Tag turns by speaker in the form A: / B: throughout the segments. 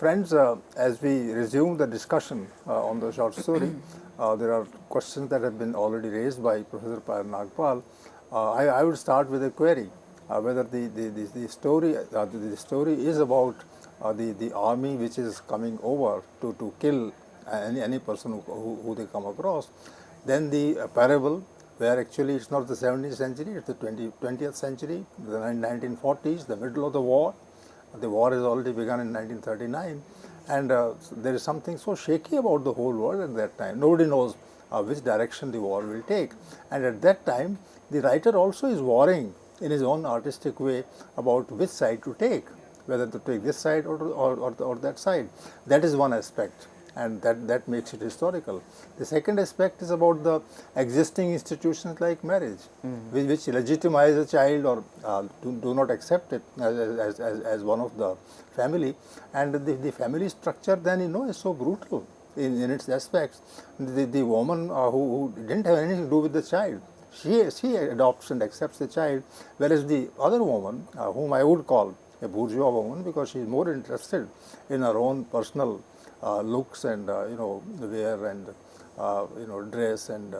A: friends, as we resume the discussion on the short story, there are questions that have been already raised by Professor Payal Nagpal. I would start with a query whether the story is about the army which is coming over to kill any person who they come across. Then the parable, where actually it's not the 17th century, it's the 20th century, the 1940s, the middle of the war. The war has already begun in 1939, and there is something so shaky about the whole world at that time. Nobody knows which direction the war will take, and at that time the writer also is warring in his own artistic way about which side to take, whether to take this side or that side. That is one aspect, and that makes it historical. The second aspect is about the existing institutions like marriage, which legitimize a child or do not accept it as one of the family. And the family structure then, is so brutal in its aspects. The woman who didn't have anything to do with the child, she adopts and accepts the child, whereas the other woman, whom I would call a bourgeois woman, because she is more interested in her own personal looks and wear and dress and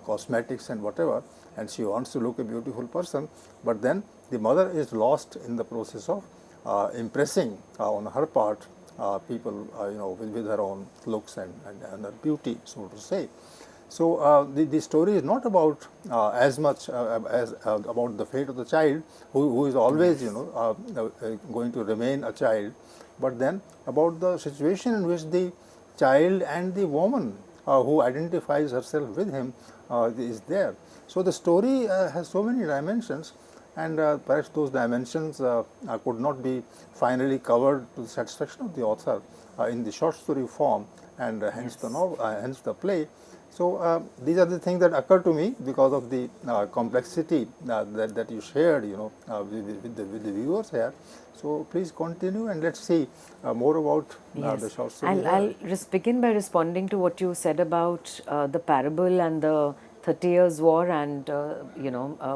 A: cosmetics and whatever, and she wants to look a beautiful person, but then the mother is lost in the process of impressing on her part people with her own looks and her beauty, so to say. So the story is not about as much as about the fate of the child, who is always going to remain a child, but then about the situation in which the child and the woman who identifies herself with him is there. So the story has so many dimensions, and perhaps those dimensions could not be finally covered to the satisfaction of the author in the short story form, and hence the novel, hence the play. So these are the things that occur to me because of the complexity that you shared, with the viewers here. So please continue, and let's see more about the short story.
B: I'll just begin by responding to what you said about the parable and the 30 Years' War and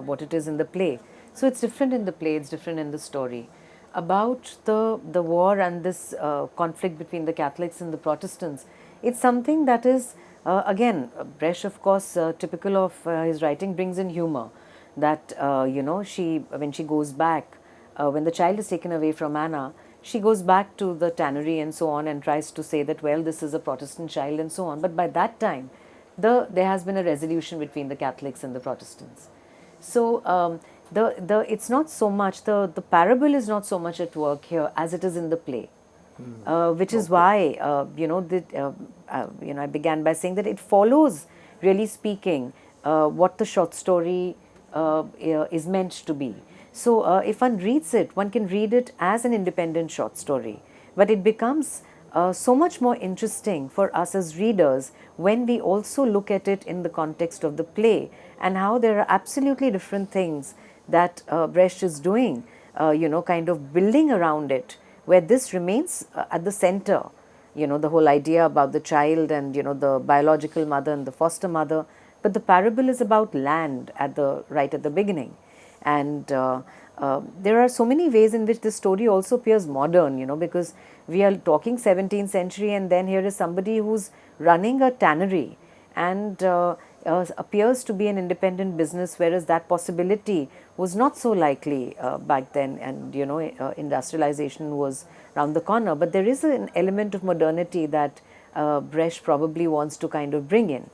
B: what it is in the play. So it's different in the play, it's different in the story. About the war and this conflict between the Catholics and the Protestants, it's something that is again, Brecht, of course, typical of his writing, brings in humor. That when she goes back, when the child is taken away from Anna, she goes back to the tannery and so on, and tries to say that, well, this is a Protestant child and so on. But by that time, there has been a resolution between the Catholics and the Protestants. So it's not so much the parable is not so much at work here as it is in the play. Which is why I began by saying that it follows, really speaking, what the short story is meant to be. So if one reads it, one can read it as an independent short story, but it becomes so much more interesting for us as readers when we also look at it in the context of the play, and how there are absolutely different things that Brecht is doing, kind of building around it, where this remains at the center, the whole idea about the child and, the biological mother and the foster mother. But the parable is about land right at the beginning. And there are so many ways in which this story also appears modern, because we are talking 17th century, and then here is somebody who's running a tannery and appears to be an independent business, whereas that possibility was not so likely back then, and industrialization was around the corner. But there is an element of modernity that Brecht probably wants to kind of bring in.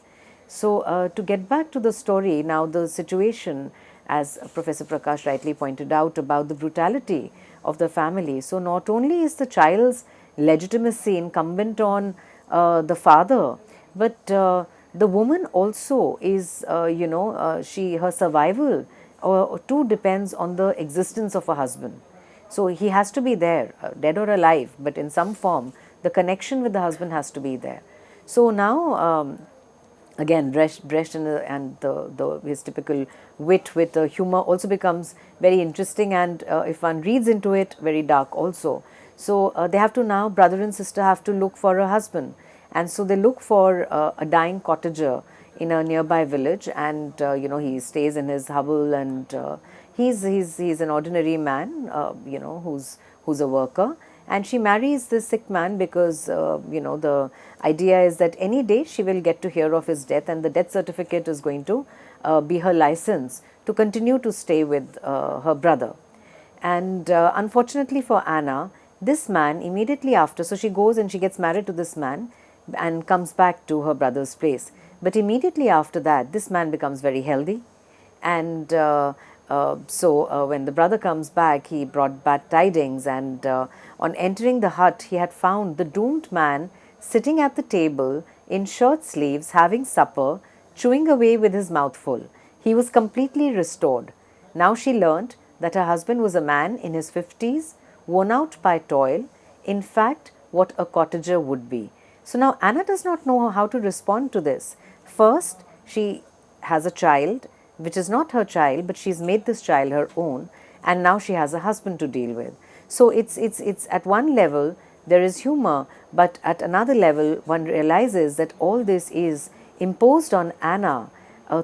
B: So to get back to the story, now the situation, as Professor Prakash rightly pointed out, about the brutality of the family. So not only is the child's legitimacy incumbent on the father, but the woman also is, her survival too depends on the existence of a husband. So he has to be there, dead or alive, but in some form, the connection with the husband has to be there. So now, again, Brecht and his typical wit with the humor also becomes very interesting, and if one reads into it, very dark also. So they have to now, brother and sister have to look for a husband. And so they look for a dying cottager in a nearby village, and he stays in his hovel, and he's an ordinary man, who's a worker, and she marries this sick man because the idea is that any day she will get to hear of his death, and the death certificate is going to be her license to continue to stay with her brother. And unfortunately for Anna, this man immediately after, so she goes and she gets married to this man and comes back to her brother's place. But immediately after that, this man becomes very healthy. And when the brother comes back, he brought bad tidings. And on entering the hut, he had found the doomed man sitting at the table in shirt sleeves, having supper, chewing away with his mouth full. He was completely restored. Now she learnt that her husband was a man in his 50s, worn out by toil, in fact, what a cottager would be. So now Anna does not know how to respond to this. First, she has a child, which is not her child, but she's made this child her own, and now she has a husband to deal with. So it's at one level there is humor, but at another level one realizes that all this is imposed on Anna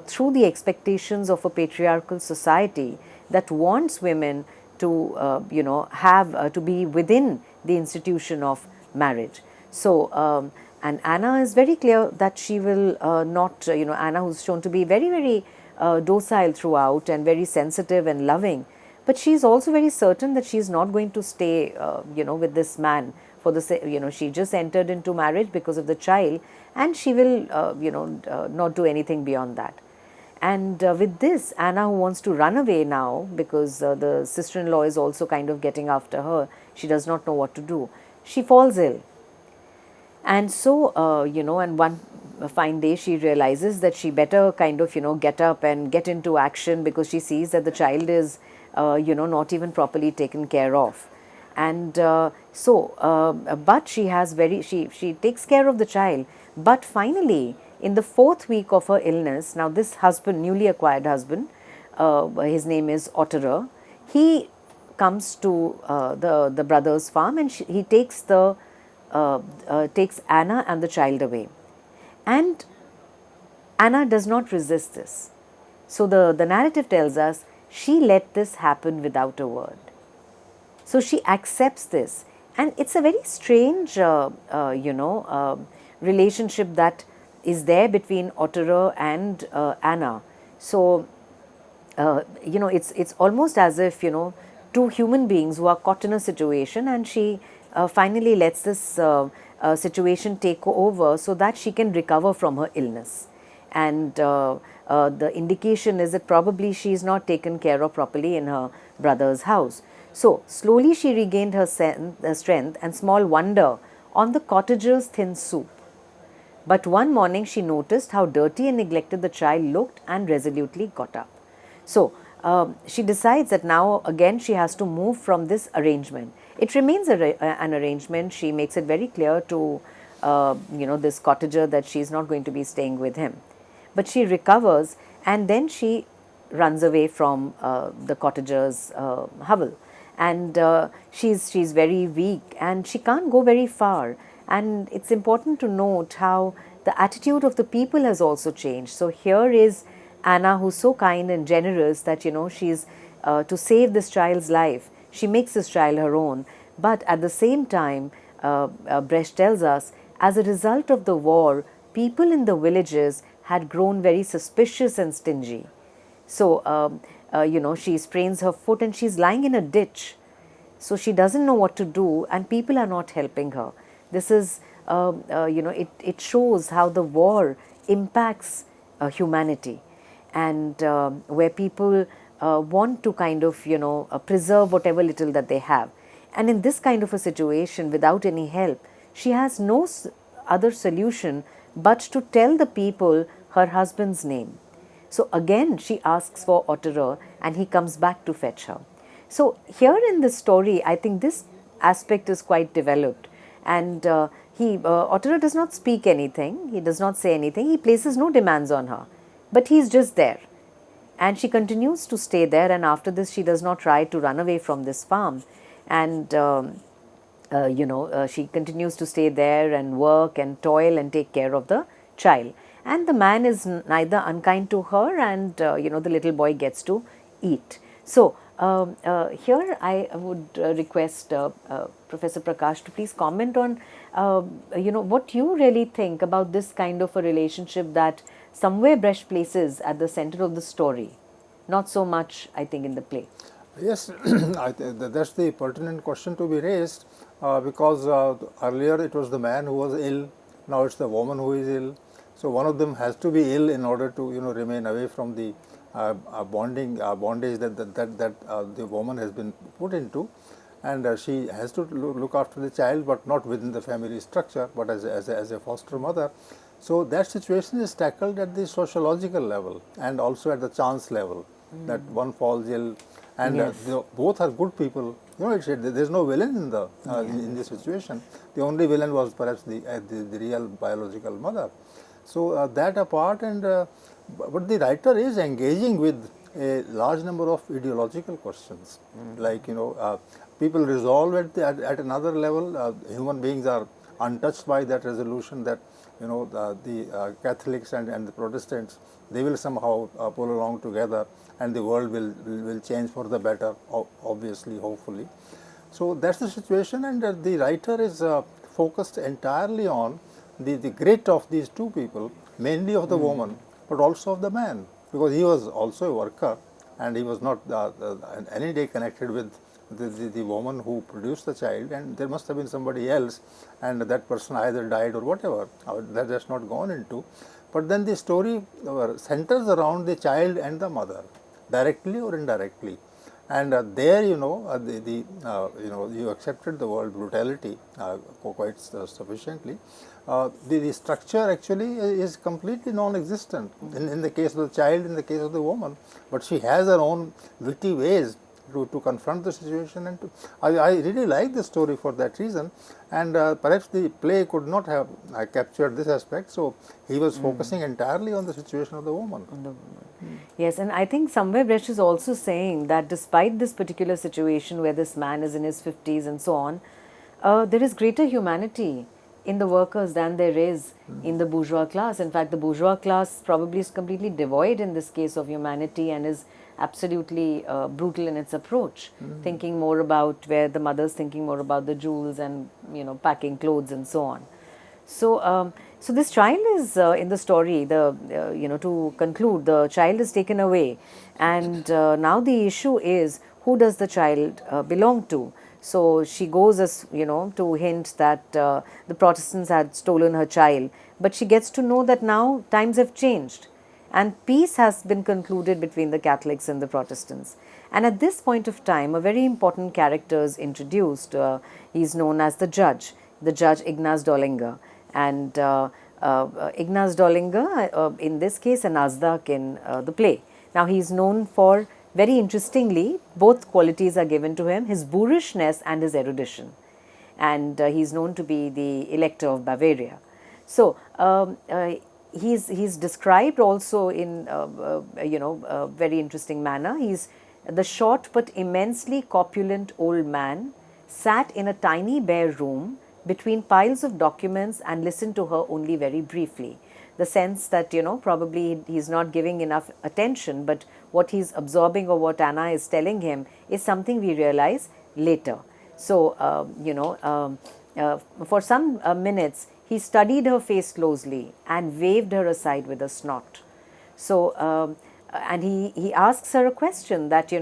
B: through the expectations of a patriarchal society that wants women to have to be within the institution of marriage. So and Anna is very clear that she will not, Anna, who's shown to be very, very docile throughout and very sensitive and loving, but she is also very certain that she is not going to stay with this man for the she just entered into marriage because of the child, and she will not do anything beyond that. And with this, Anna, who wants to run away now because the sister-in-law is also kind of getting after her, she does not know what to do. She falls ill. And so, and one fine day she realizes that she better kind of, get up and get into action, because she sees that the child is, not even properly taken care of. And but she has she takes care of the child. But finally, in the 4th week of her illness, now this husband, newly acquired husband, his name is Otterer, he comes to the brother's farm, and he takes takes Anna and the child away. And Anna does not resist this. So the narrative tells us she let this happen without a word. So she accepts this, and it's a very strange, relationship that is there between Otterer and Anna. So, it's almost as if, two human beings who are caught in a situation, and she finally lets this situation take over so that she can recover from her illness. And the indication is that probably she is not taken care of properly in her brother's house. So slowly she regained her strength, and small wonder on the cottager's thin soup. But one morning she noticed how dirty and neglected the child looked, and resolutely got up. So she decides that now again she has to move from this arrangement. It remains an arrangement. She makes it very clear to this cottager that she is not going to be staying with him. But she recovers, and then she runs away from the cottager's hovel. And she's very weak, and she can't go very far. And it's important to note how the attitude of the people has also changed. So here is Anna, who's so kind and generous that she's to save this child's life. She makes this child her own. But at the same time, Brecht tells us, as a result of the war, people in the villages had grown very suspicious and stingy. So, she sprains her foot and she's lying in a ditch. So she doesn't know what to do, and people are not helping her. This is, it shows how the war impacts humanity, and where people want to kind of, preserve whatever little that they have. And in this kind of a situation, without any help, she has no other solution but to tell the people her husband's name. So again, she asks for Otterer, and he comes back to fetch her. So here in this story, I think this aspect is quite developed. And Otterer does not speak anything. He does not say anything. He places no demands on her. But he's just there. And she continues to stay there. And after this, she does not try to run away from this farm. And, she continues to stay there and work and toil and take care of the child. And the man is neither unkind to her, and, the little boy gets to eat. So, Here, I would request Professor Prakash to please comment on, what you really think about this kind of a relationship that somewhere Brecht places at the center of the story, not so much, I think, in the play.
A: Yes, that's the pertinent question to be raised, because earlier it was the man who was ill, now it's the woman who is ill. So one of them has to be ill in order to remain away from the bondage that the woman has been put into, and she has to look after the child, but not within the family structure, but as a foster mother. So that situation is tackled at the sociological level and also at the chance level, that one falls ill, and
B: Yes.
A: both are good people. There's no villain in the in this situation. The only villain was perhaps the real biological mother. So that apart, and but the writer is engaging with a large number of ideological questions, like people resolve at another level. Human beings are untouched by that resolution that the Catholics and the Protestants, they will somehow pull along together, and the world will change for the better, obviously, hopefully. So that's the situation, and the writer is focused entirely on the grit of these two people, mainly of the woman, but also of the man, because he was also a worker, and he was not in any day connected with the woman who produced the child, and there must have been somebody else, and that person either died or whatever. That's not gone into. But then the story centers around the child and the mother, directly or indirectly. And there, you accepted the word brutality quite sufficiently. The structure actually is completely non-existent in the case of the child, in the case of the woman. But she has her own witty ways to confront the situation, and I really like the story for that reason, and perhaps the play could not have captured this aspect, so he was focusing entirely on the situation of the woman.
B: Yes, and I think somewhere Brecht is also saying that despite this particular situation where this man is in his 50s and so on, there is greater humanity in the workers than there is in the bourgeois class. In fact, the bourgeois class probably is completely devoid in this case of humanity and is absolutely brutal in its approach, thinking more about where the mother's thinking more about the jewels and packing clothes and so on. So, so this child is in the story. To conclude, the child is taken away, and now the issue is who does the child belong to? So she goes as to hint that the Protestants had stolen her child, but she gets to know that now times have changed, and peace has been concluded between the Catholics and the Protestants. And at this point of time, a very important character is introduced. He is known as the judge Ignaz Dollinger. And Ignaz Dollinger, in this case, an Azdak in the play. Now, he is known for, very interestingly, both qualities are given to him, his boorishness and his erudition. And he is known to be the Elector of Bavaria. So, he's described also in, a very interesting manner. He's the short but immensely corpulent old man sat in a tiny bare room between piles of documents and listened to her only very briefly. The sense that, probably he's not giving enough attention, but what he's absorbing or what Anna is telling him is something we realize later. So, for some minutes, he studied her face closely and waved her aside with a snort. So, and he asks her a question that,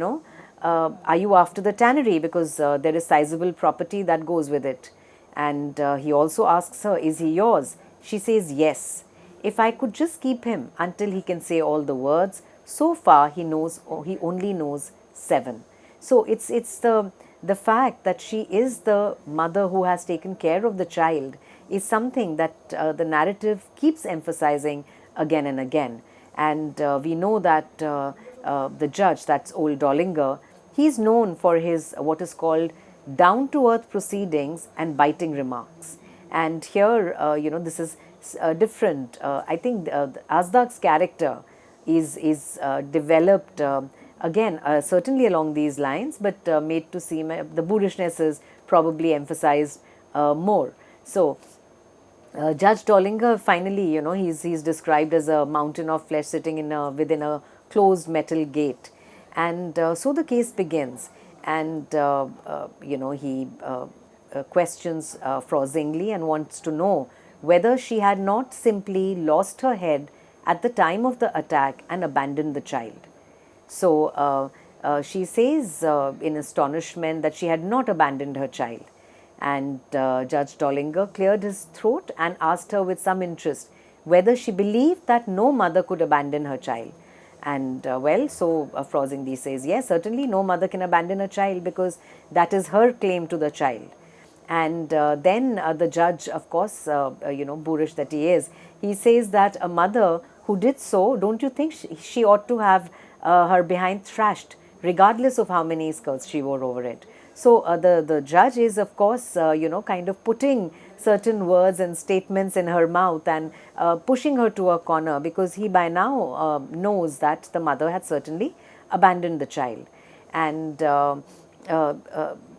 B: are you after the tannery? Because there is sizable property that goes with it. And he also asks her, is he yours? She says, yes. If I could just keep him until he can say all the words. So far, he only knows 7. So it's the fact that she is the mother who has taken care of the child is something that the narrative keeps emphasizing again and again. And we know that the judge, that's old Dollinger, he's known for his what is called down-to-earth proceedings and biting remarks. And here, this is different. I think Azdak's character is developed again, certainly along these lines, but made to seem the boorishness is probably emphasized more. So, Judge Dollinger, finally, he's described as a mountain of flesh sitting within a closed metal gate. And so the case begins, and he questions Frau Zwingli and wants to know whether she had not simply lost her head at the time of the attack and abandoned the child. So she says in astonishment that she had not abandoned her child. And Judge Dollinger cleared his throat and asked her with some interest whether she believed that no mother could abandon her child. And Frau Zwingli says, yes, certainly no mother can abandon a child because that is her claim to the child. And then the judge, of course, boorish that he is, he says that a mother who did so, don't you think she ought to have her behind thrashed, regardless of how many skirts she wore over it? So the judge is, of course, kind of putting certain words and statements in her mouth and pushing her to a corner, because he by now knows that the mother had certainly abandoned the child. And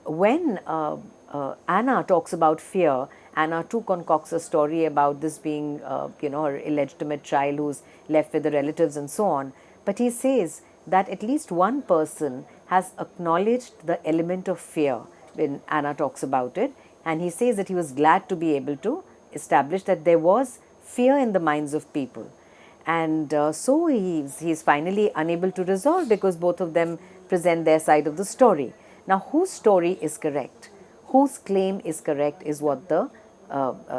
B: when Anna talks about fear, Anna too concocts a story about this being, her illegitimate child who's left with the relatives and so on. But he says that at least one person has acknowledged the element of fear when Anna talks about it. And he says that he was glad to be able to establish that there was fear in the minds of people. And so he's finally unable to resolve, because both of them present their side of the story. Now, whose story is correct? Whose claim is correct is what the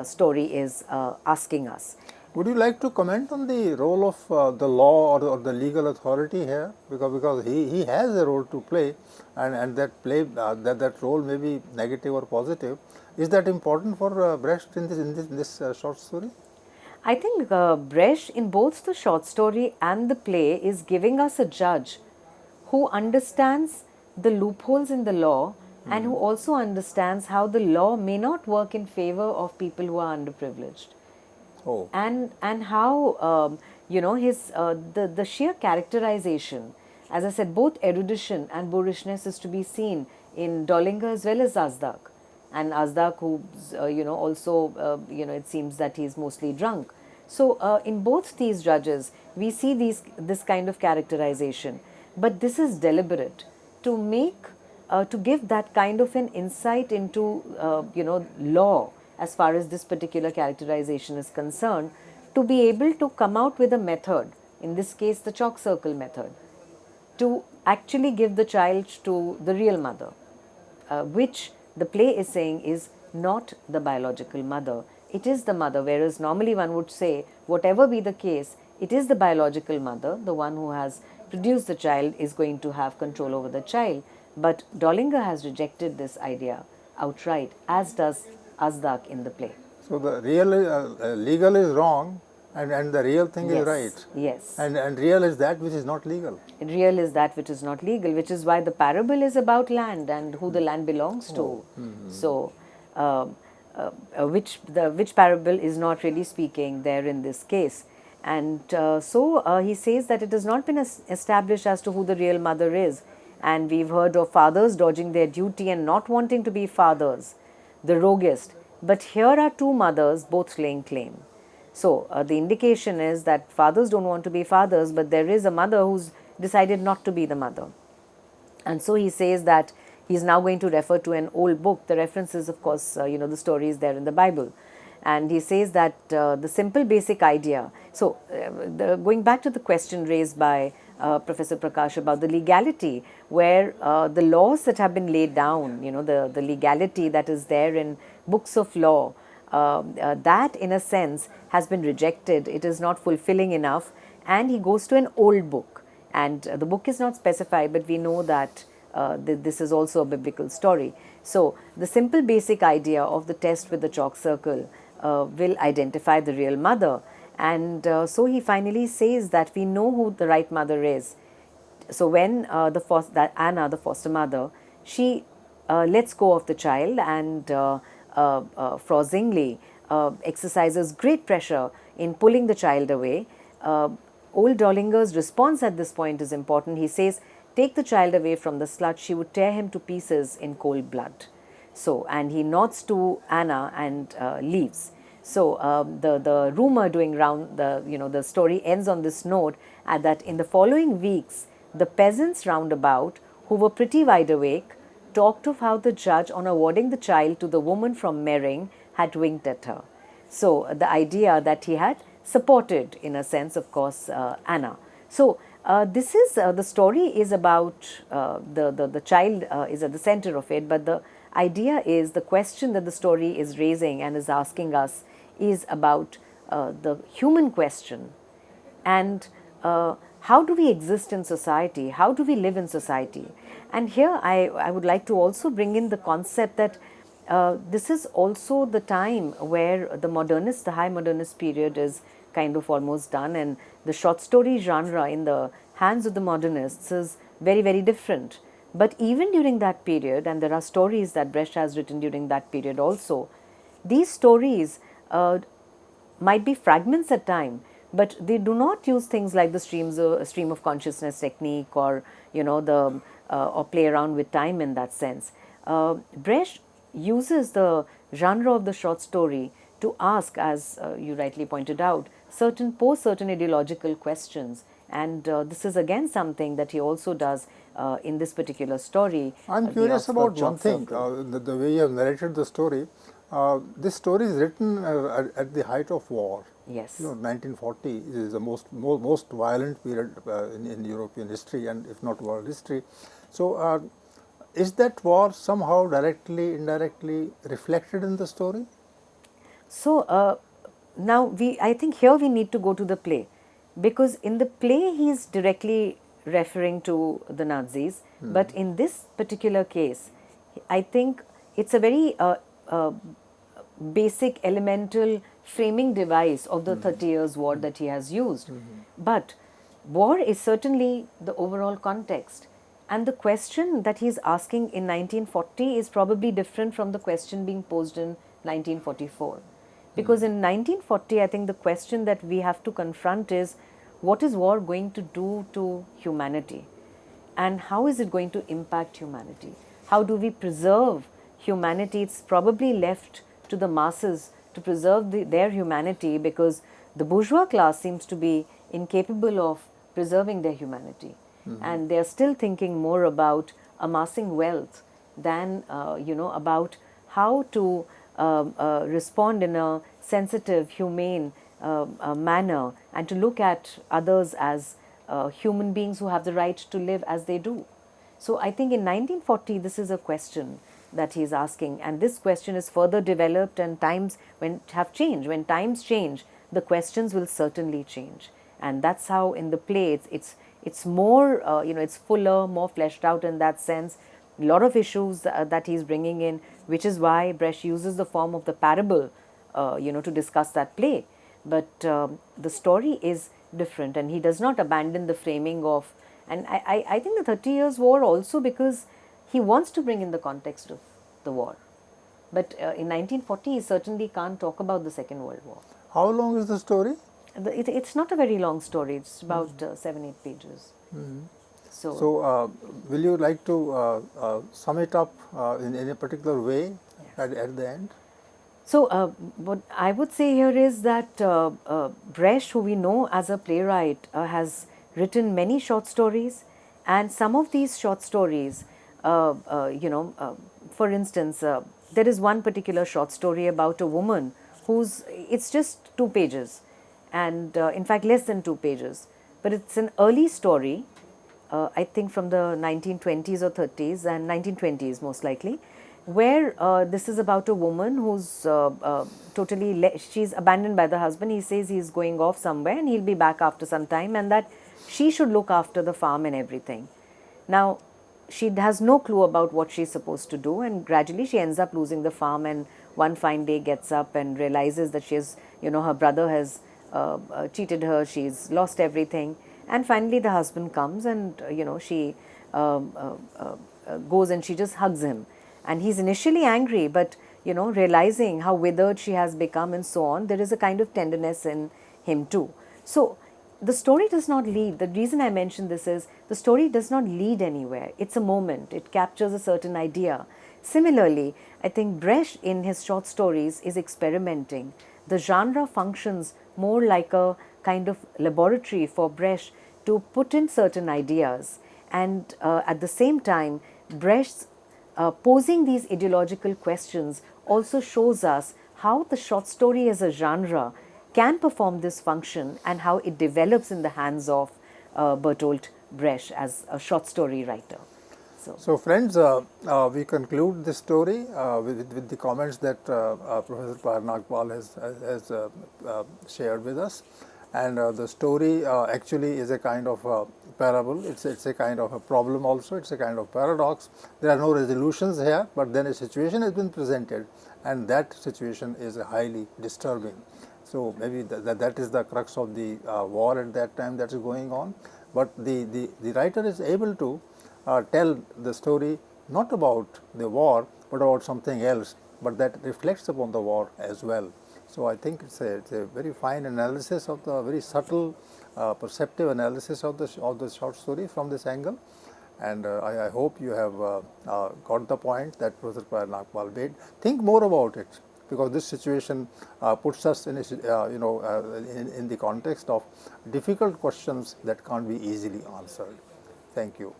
B: story is asking us.
A: Would you like to comment on the role of the law or the legal authority here? Because he has a role to play, and that that role may be negative or positive. Is that important for Brecht in this short story?
B: I think Brecht, in both the short story and the play, is giving us a judge who understands the loopholes in the law and who also understands how the law may not work in favor of people who are underprivileged.
A: Oh.
B: And how his the sheer characterization, as I said, both erudition and boorishness is to be seen in Dollinger as well as Azdag. And Azdag, who also it seems that he is mostly drunk. So in both these judges, we see this kind of characterization, but this is deliberate to make to give that kind of an insight into law as far as this particular characterization is concerned, to be able to come out with a method, in this case the chalk circle method, to actually give the child to the real mother, which the play is saying is not the biological mother, it is the mother, whereas normally one would say, whatever be the case, it is the biological mother, the one who has produced the child is going to have control over the child. But Dollinger has rejected this idea outright, as does Azdag in the play.
A: So the real legal is wrong, and the real thing
B: Yes,
A: is right.
B: yes.
A: And real is that which is not legal.
B: Real is that which is not legal, which is why the parable is about land and who the land belongs to. So, which parable is not really speaking there in this case. And so he says that it has not been established as to who the real mother is. And we've heard of fathers dodging their duty and not wanting to be fathers, the roguist. But here are two mothers both laying claim. So the indication is that fathers don't want to be fathers, but there is a mother who's decided not to be the mother. And so he says that he's now going to refer to an old book. The reference is, of course, the story is there in the Bible. And he says that the simple basic idea, so going back to the question raised by Professor Prakash about the legality, where the laws that have been laid down, the legality that is there in books of law, that in a sense has been rejected. It is not fulfilling enough, and he goes to an old book, and the book is not specified, but we know that this is also a biblical story. So the simple basic idea of the test with the chalk circle will identify the real mother. And so he finally says that we know who the right mother is. So when Anna, the foster mother, she lets go of the child, and Frau Zwingli exercises great pressure in pulling the child away. Old Dollinger's response at this point is important. He says, take the child away from the slut, she would tear him to pieces in cold blood. So, and he nods to Anna and leaves. So the rumor doing round, the story ends on this note, that in the following weeks The peasants round about, who were pretty wide awake, talked of how the judge, on awarding the child to the woman from Mering, had winked at her. So the idea that he had supported, in a sense, of course, Anna. So this is the story is about the child is at the center of it, but the idea is the question that the story is raising and is asking us is about the human question and how do we exist in society? How do we live in society? And here I would like to also bring in the concept that this is also the time where the modernist, the high modernist period is kind of almost done, and the short story genre in the hands of the modernists is very, very different. But even during that period, and there are stories that Brecht has written during that period also, these stories might be fragments at time, but they do not use things like the stream of consciousness technique or the or play around with time in that sense. Brecht uses the genre of the short story to ask, as you rightly pointed out, certain ideological questions, and this is again something that he also does in this particular story.
A: I'm curious about one thing, the way you have narrated the story. This story is written at the height of war.
B: Yes.
A: 1940 is the most violent period in European history, and if not world history. So, is that war somehow directly, indirectly reflected in the story?
B: So now I think here we need to go to the play, because in the play he is directly referring to the Nazis, but in this particular case, I think it's a very basic elemental framing device of the 30 Years' War that he has used. But war is certainly the overall context. And the question that he's asking in 1940 is probably different from the question being posed in 1944. Because in 1940, I think the question that we have to confront is, what is war going to do to humanity? And how is it going to impact humanity? How do we preserve humanity? It's probably left to the masses to preserve their humanity, because the bourgeois class seems to be incapable of preserving their humanity. And they're still thinking more about amassing wealth than, about how to respond in a sensitive, humane manner, and to look at others as human beings who have the right to live as they do. So I think in 1940, this is a question that he is asking, and this question is further developed, and times have changed. When times change, the questions will certainly change, and that's how in the play it's more it's fuller, more fleshed out in that sense. A lot of issues that he's bringing in, which is why Brecht uses the form of the parable, to discuss that play. But the story is different, and he does not abandon the framing of. And I think the 30 Years' War also, because he wants to bring in the context of the war. But in 1940, he certainly can't talk about the Second World War.
A: How long is the story?
B: It's not a very long story. It's about 7-8 pages.
A: So, will you like to sum it up in a particular way at the end?
B: So, what I would say here is that Brecht, who we know as a playwright, has written many short stories, and some of these short stories, for instance, there is one particular short story about a woman it's just 2 pages, and in fact less than 2 pages, but it's an early story, I think from the 1920s or 30s, and 1920s most likely, where this is about a woman who's she's abandoned by the husband. He says he's going off somewhere and he'll be back after some time, and that she should look after the farm and everything. Now, she has no clue about what she's supposed to do, and gradually she ends up losing the farm, and one fine day gets up and realizes that her brother has cheated her, she's lost everything, and finally the husband comes, and she goes and she just hugs him, and he's initially angry, but realizing how withered she has become and so on, there is a kind of tenderness in him too. So the story does not lead. The reason I mention this is the story does not lead anywhere. It's a moment. It captures a certain idea. Similarly, I think Brecht in his short stories is experimenting. The genre functions more like a kind of laboratory for Brecht to put in certain ideas, and at the same time, Brecht's posing these ideological questions also shows us how the short story as a genre can perform this function and how it develops in the hands of Bertolt Brecht as a short story writer.
A: So friends, we conclude this story with the comments that Professor Par Nagpal has shared with us. And the story actually is a kind of parable. It's a kind of a problem also. It's a kind of paradox. There are no resolutions here, but then a situation has been presented, and that situation is highly disturbing. So maybe that is the crux of the war at that time that is going on. But the writer is able to tell the story not about the war, but about something else, but that reflects upon the war as well. So I think it's a very fine analysis of the very subtle, perceptive analysis of the short story from this angle. And I hope you have got the point that Professor Par Nagpal made. Think more about it, because this situation puts us in a, in the context of difficult questions that can't be easily answered. Thank you.